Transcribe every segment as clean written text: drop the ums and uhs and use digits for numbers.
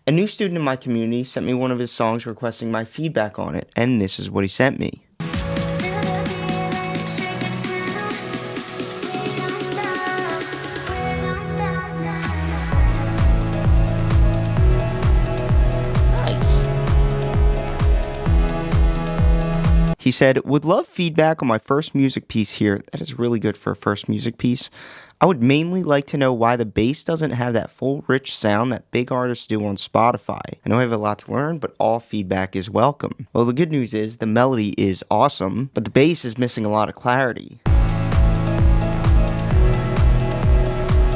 A new student in my community sent me one of his songs requesting my feedback on it, and this is what he sent me. He said, would love feedback on my first music piece here. That is really good for a first music piece. I would mainly like to know why the bass doesn't have that full rich sound that big artists do on Spotify. I know I have a lot to learn, but all feedback is welcome. Well, the good news is the melody is awesome, but the bass is missing a lot of clarity.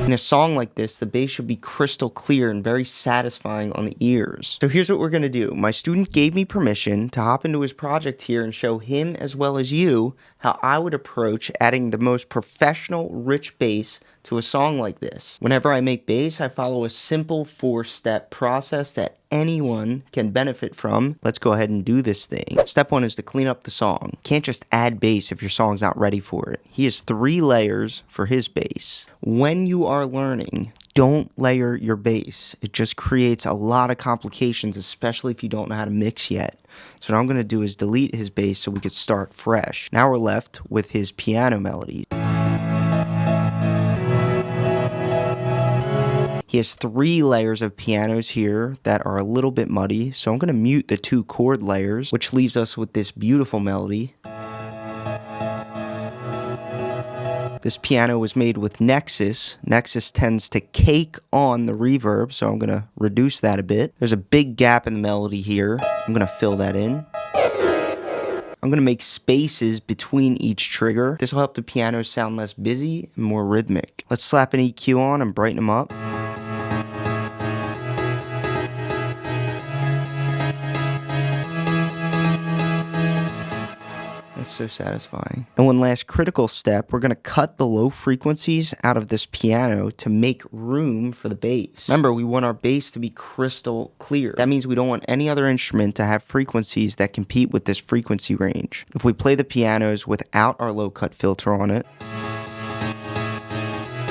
In a song like this, the bass should be crystal clear and very satisfying on the ears. So here's what we're going to do. My student gave me permission to hop into his project here and show him as well as you how I would approach adding the most professional, rich bass to a song like this. Whenever I make bass, I follow a simple 4-step process that anyone can benefit from. Let's go ahead and do this thing. Step 1 is to clean up the song. Can't just add bass if your song's not ready for it. He has 3 layers for his bass. When you are learning, don't layer your bass. It just creates a lot of complications, especially if you don't know how to mix yet. So what I'm going to do is delete his bass so we could start fresh. Now we're left with his piano melody. He has 3 layers of pianos here that are a little bit muddy, so I'm going to mute the 2 chord layers, which leaves us with this beautiful melody. This piano was made with Nexus. Nexus tends to cake on the reverb, so I'm going to reduce that a bit. There's a big gap in the melody here. I'm going to fill that in. I'm going to make spaces between each trigger. This will help the piano sound less busy and more rhythmic. Let's slap an EQ on and brighten them up. That's so satisfying. And one last critical step, we're going to cut the low frequencies out of this piano to make room for the bass. Remember, we want our bass to be crystal clear. That means we don't want any other instrument to have frequencies that compete with this frequency range. If we play the pianos without our low cut filter on it,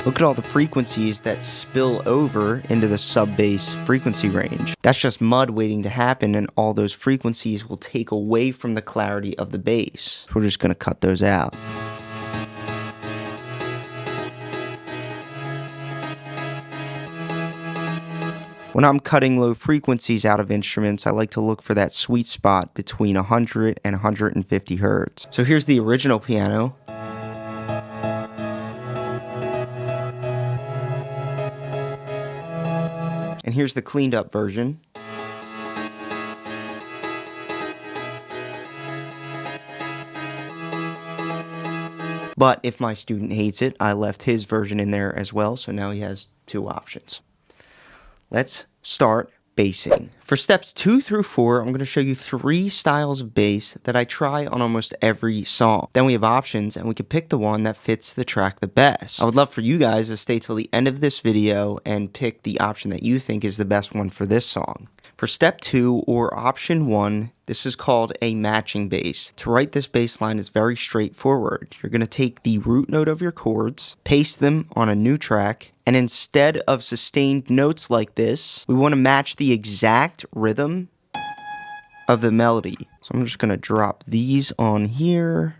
look at all the frequencies that spill over into the sub-bass frequency range. That's just mud waiting to happen, and all those frequencies will take away from the clarity of the bass. So we're just going to cut those out. When I'm cutting low frequencies out of instruments, I like to look for that sweet spot between 100 and 150 hertz. So here's the original piano. And here's the cleaned up version. But if my student hates it, I left his version in there as well, so now he has 2 options. Let's start bassing. For steps 2 through 4, I'm going to show you 3 styles of bass that I try on almost every song. Then we have options, and we can pick the one that fits the track the best. I would love for you guys to stay till the end of this video and pick the option that you think is the best one for this song. For step 2, or option 1, this is called a matching bass. To write this bass line is very straightforward. You're going to take the root note of your chords, paste them on a new track, and instead of sustained notes like this, we want to match the exact rhythm of the melody. So I'm just going to drop these on here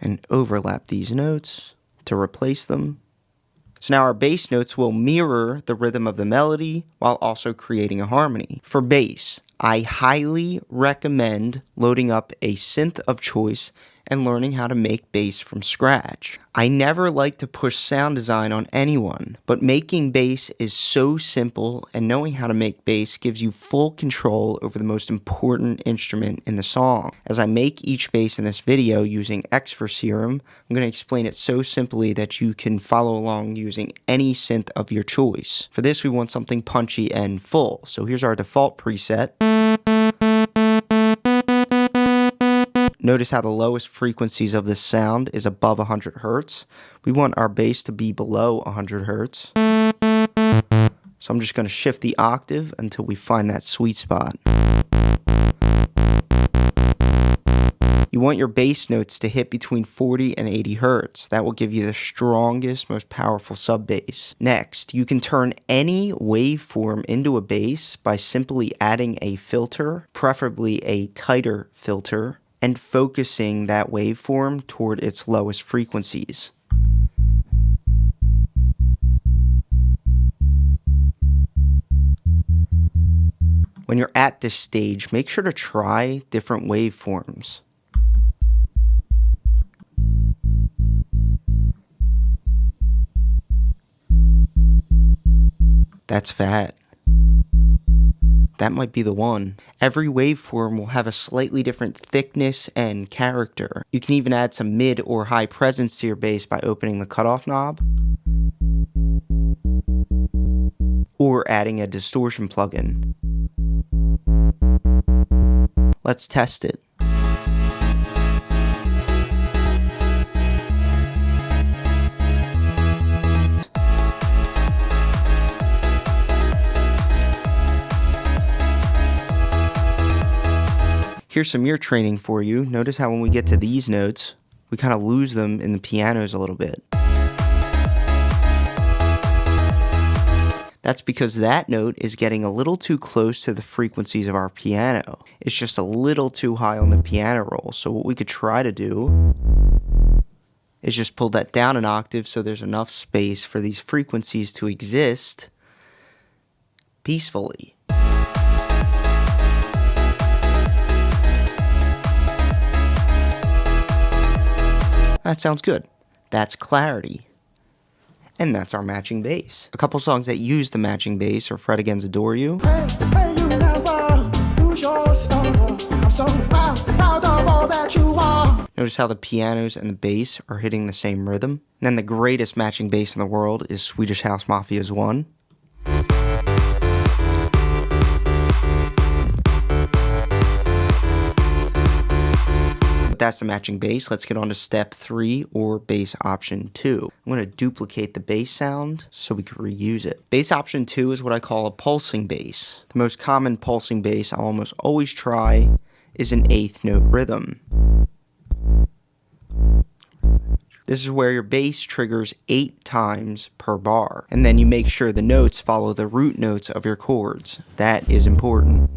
and overlap these notes to replace them. So now our bass notes will mirror the rhythm of the melody while also creating a harmony. For bass, I highly recommend loading up a synth of choice and learning how to make bass from scratch. I never like to push sound design on anyone, but making bass is so simple, and knowing how to make bass gives you full control over the most important instrument in the song. As I make each bass in this video using Xfer Serum, I'm going to explain it so simply that you can follow along using any synth of your choice. For this, we want something punchy and full. So here's our default preset. Notice how the lowest frequencies of this sound is above 100 hertz. We want our bass to be below 100 hertz. So I'm just going to shift the octave until we find that sweet spot. You want your bass notes to hit between 40 and 80 hertz. That will give you the strongest, most powerful sub bass. Next, you can turn any waveform into a bass by simply adding a filter, preferably a tighter filter, and focusing that waveform toward its lowest frequencies. When you're at this stage, make sure to try different waveforms. That's fat. That might be the one. Every waveform will have a slightly different thickness and character. You can even add some mid or high presence to your bass by opening the cutoff knob or adding a distortion plugin. Let's test it. Here's some ear training for you. Notice how when we get to these notes, we kind of lose them in the pianos a little bit. That's because that note is getting a little too close to the frequencies of our piano. It's just a little too high on the piano roll. So what we could try to do is just pull that down an octave so there's enough space for these frequencies to exist peacefully. That sounds good. That's clarity. And that's our matching bass. A couple songs that use the matching bass are Fred Again's Adore You. Notice how the pianos and the bass are hitting the same rhythm. And then the greatest matching bass in the world is Swedish House Mafia's One. That's the matching bass. Let's get on to step 3 or bass option 2. I'm going to duplicate the bass sound so we can reuse it. Bass option 2 is what I call a pulsing bass. The most common pulsing bass I'll almost always try is an 8th note rhythm. This is where your bass triggers 8 times per bar. And then you make sure the notes follow the root notes of your chords. That is important.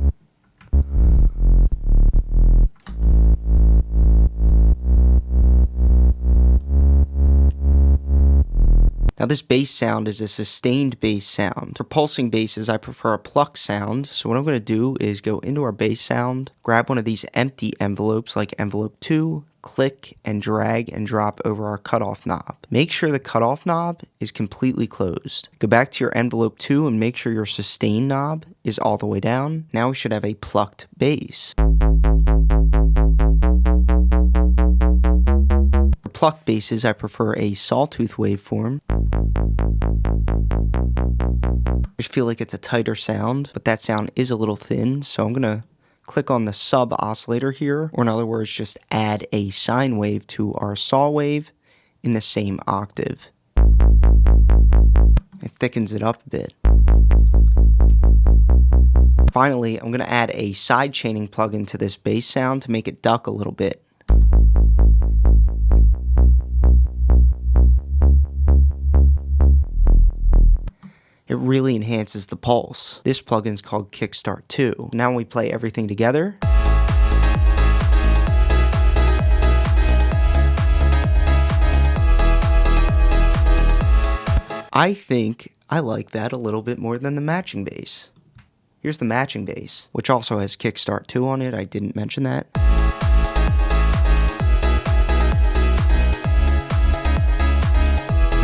Now this bass sound is a sustained bass sound. For pulsing basses, I prefer a pluck sound. So what I'm going to do is go into our bass sound, grab one of these empty envelopes like envelope 2, click and drag and drop over our cutoff knob. Make sure the cutoff knob is completely closed. Go back to your envelope 2 and make sure your sustain knob is all the way down. Now we should have a plucked bass. For plucked basses, I prefer a sawtooth waveform. I feel like it's a tighter sound, but that sound is a little thin, so I'm going to click on the sub oscillator here, or in other words, just add a sine wave to our saw wave in the same octave. It thickens it up a bit. Finally, I'm going to add a side chaining plugin to this bass sound to make it duck a little bit. It really enhances the pulse. This plugin is called Kickstart 2. Now when we play everything together, I think I like that a little bit more than the matching bass. Here's the matching bass, which also has Kickstart 2 on it. I didn't mention that.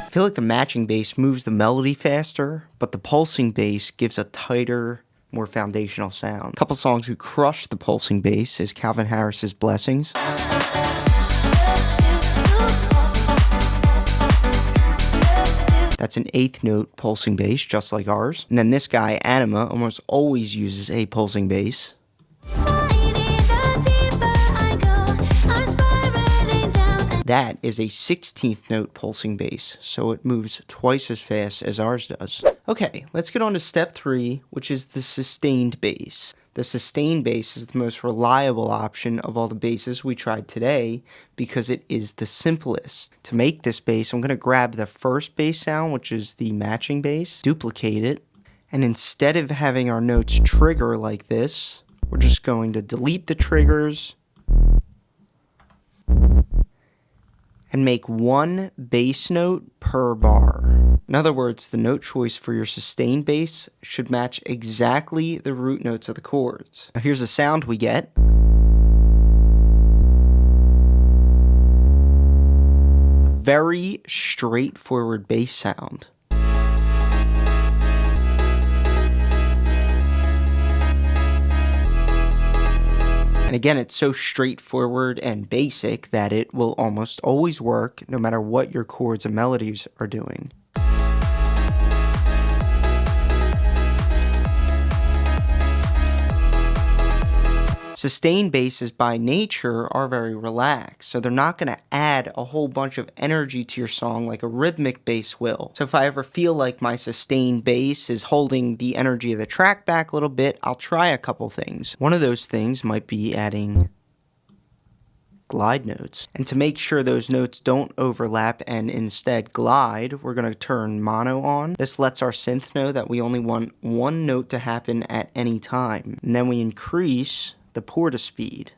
I feel like the matching bass moves the melody faster, but the pulsing bass gives a tighter, more foundational sound. A couple songs who crush the pulsing bass is Calvin Harris's Blessings. That's an 8th note pulsing bass, just like ours. And then this guy, Anima, almost always uses a pulsing bass. That is a 16th note pulsing bass, so it moves twice as fast as ours does. Okay, let's get on to step 3, which is the sustained bass. The sustained bass is the most reliable option of all the basses we tried today because it is the simplest. To make this bass, I'm going to grab the first bass sound, which is the matching bass, duplicate it, and instead of having our notes trigger like this, we're just going to delete the triggers and make one bass note per bar. In other words, the note choice for your sustained bass should match exactly the root notes of the chords. Now here's the sound we get. Very straightforward bass sound. And again, it's so straightforward and basic that it will almost always work no matter what your chords and melodies are doing. Sustained basses by nature are very relaxed, so they're not going to add a whole bunch of energy to your song like a rhythmic bass will. So if I ever feel like my sustained bass is holding the energy of the track back a little bit, I'll try a couple things. One of those things might be adding glide notes. And to make sure those notes don't overlap and instead glide, we're going to turn mono on. This lets our synth know that we only want one note to happen at any time. And then we increase the porta speed.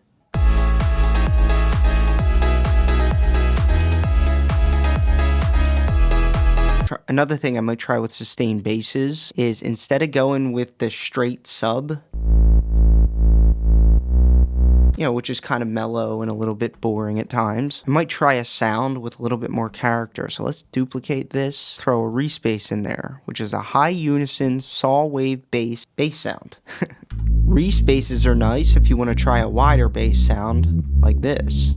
Another thing I might try with sustained basses is instead of going with the straight sub, which is kind of mellow and a little bit boring at times, I might try a sound with a little bit more character. So let's duplicate this, throw a respace in there, which is a high unison saw wave bass sound. Respaces are nice if you want to try a wider bass sound like this.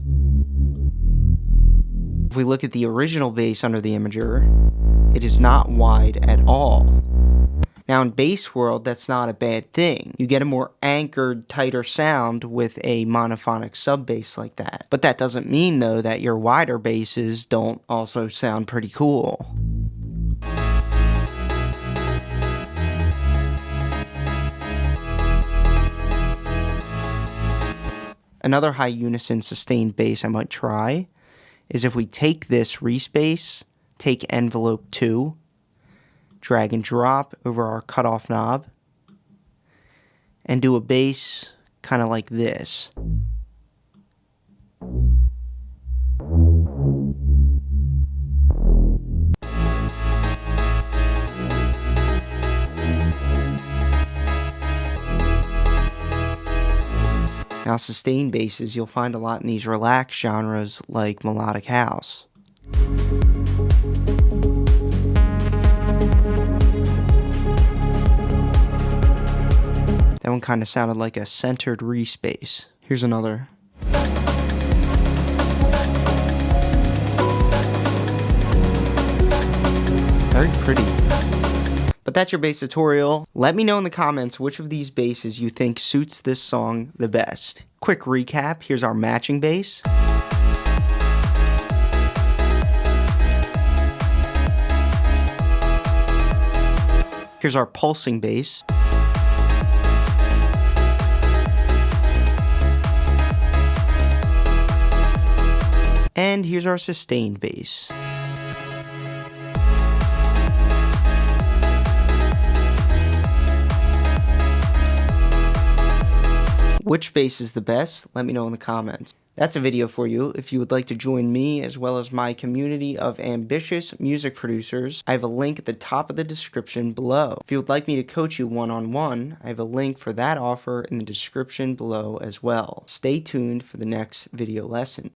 If we look at the original bass under the Imager, it is not wide at all. Now in bass world, that's not a bad thing. You get a more anchored, tighter sound with a monophonic sub bass like that. But that doesn't mean though that your wider basses don't also sound pretty cool. Another high unison sustained bass I might try is if we take this respace, take envelope 2, drag and drop over our cutoff knob, and do a bass kind of like this. Now sustained basses you'll find a lot in these relaxed genres like melodic house. That one kind of sounded like a centered respace. Here's another. Very pretty. But that's your bass tutorial. Let me know in the comments which of these basses you think suits this song the best. Quick recap, here's our matching bass. Here's our pulsing bass. And here's our sustained bass. Which bass is the best? Let me know in the comments. That's a video for you. If you would like to join me as well as my community of ambitious music producers, I have a link at the top of the description below. If you would like me to coach you one-on-one, I have a link for that offer in the description below as well. Stay tuned for the next video lesson.